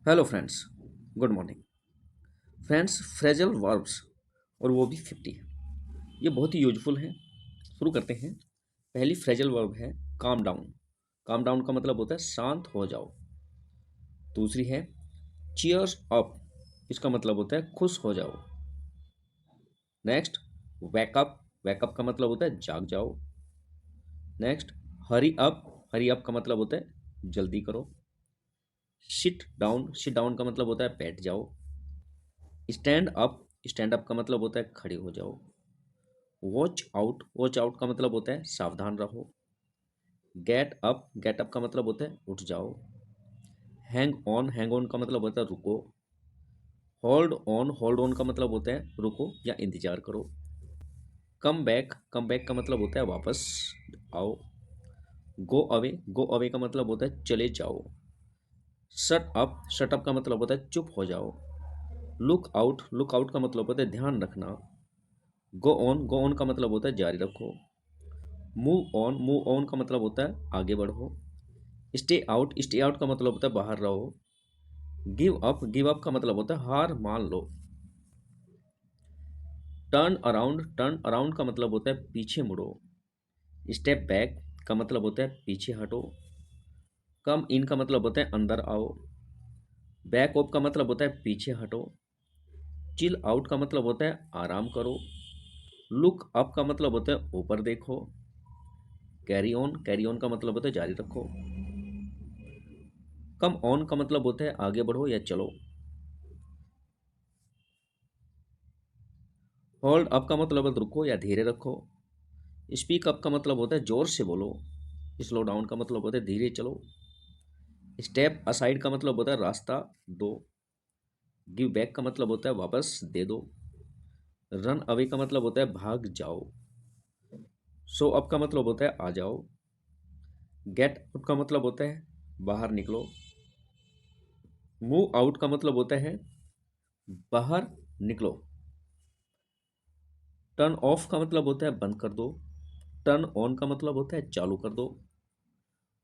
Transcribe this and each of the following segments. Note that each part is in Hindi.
Hello friends, good morning. Friends, phrasal verbs और वो भी 50 ये बहुत ही यूजफुल हैं। शुरू करते हैं। पहली फ्रेजल वर्ब है काम डाउन। काम डाउन का मतलब होता है शांत हो जाओ। दूसरी है चीयर्स अप, इसका मतलब होता है खुश हो जाओ। Next, wake up. वेकअप का मतलब होता है जाग जाओ। Next, hurry up. Hurry up का मतलब होता है जल्दी करो। Sit down. सिट डाउन का मतलब होता है बैठ जाओ। Stand up. स्टैंड अप का मतलब होता है खड़े हो जाओ। Watch out. वॉच आउट का मतलब होता है सावधान रहो। Get up. गेट अप का मतलब होता है उठ जाओ। Hang on. हैंग ऑन का मतलब होता है रुको। Hold on. होल्ड ऑन का मतलब होता है रुको या इंतजार करो। Come back. कम बैक का मतलब होता है वापस आओ। Go away. गो अवे का मतलब होता है चले जाओ। Shut up. शट अप का मतलब होता है चुप हो जाओ। Look out. लुक आउट का मतलब होता है ध्यान रखना। Go on. गो ऑन का मतलब होता है जारी रखो। Move on. मूव ऑन का मतलब होता है आगे बढ़ो। Stay out. स्टे आउट का मतलब होता है बाहर रहो। Give up. गिव अप का मतलब होता है हार मान लो। Turn around. टर्न अराउंड का मतलब होता है पीछे मुड़ो। स्टेप बैक का मतलब होता है पीछे हटो। कम इन का मतलब होता है अंदर आओ। बैक ऑफ का मतलब होता है पीछे हटो। चिल आउट का मतलब होता है आराम करो। लुक अप का मतलब होता है ऊपर देखो। Carry on. कैरी ऑन का मतलब होता है जारी रखो। कम ऑन का मतलब होता है आगे बढ़ो या चलो। होल्ड अप का मतलब है रुको या धीरे रखो। स्पीक अप का मतलब होता है जोर से बोलो। स्लो डाउन का मतलब होता है धीरे चलो। स्टेप असाइड का मतलब होता है रास्ता दो। गिव बैक का मतलब होता है वापस दे दो। रन अवे का मतलब होता है भाग जाओ। शो अप का मतलब होता है आ जाओ। गेट आउट का मतलब होता है बाहर निकलो। मूव आउट का मतलब होता है बाहर निकलो। टर्न ऑफ का मतलब होता है बंद कर दो। टर्न ऑन का मतलब होता है चालू कर दो।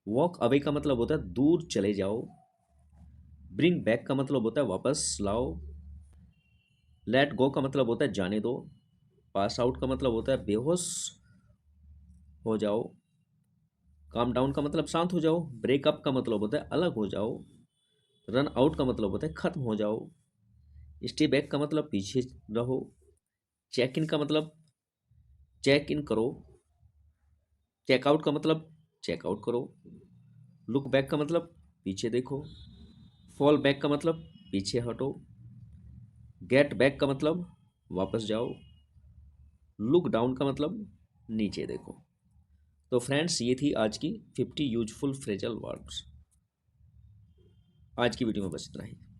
वॉक अवे का मतलब होता है दूर चले जाओ। ब्रिंग बैक का मतलब होता है वापस लाओ। लेट गो का मतलब होता है जाने दो। पास आउट का मतलब होता है बेहोश हो जाओ। काम डाउन का मतलब शांत हो जाओ। ब्रेकअप का मतलब होता है अलग हो जाओ। रन आउट का मतलब होता है खत्म हो जाओ। स्टे बैक का मतलब पीछे रहो। चेक इन का मतलब चेक इन करो। चेकआउट का मतलब चेकआउट करो। लुक बैक का मतलब पीछे देखो। फॉल बैक का मतलब पीछे हटो। गेट बैक का मतलब वापस जाओ। लुक डाउन का मतलब नीचे देखो। तो फ्रेंड्स, ये थी आज की 50 यूजफुल फ्रेजल वर्ब्स। आज की वीडियो में बस इतना ही।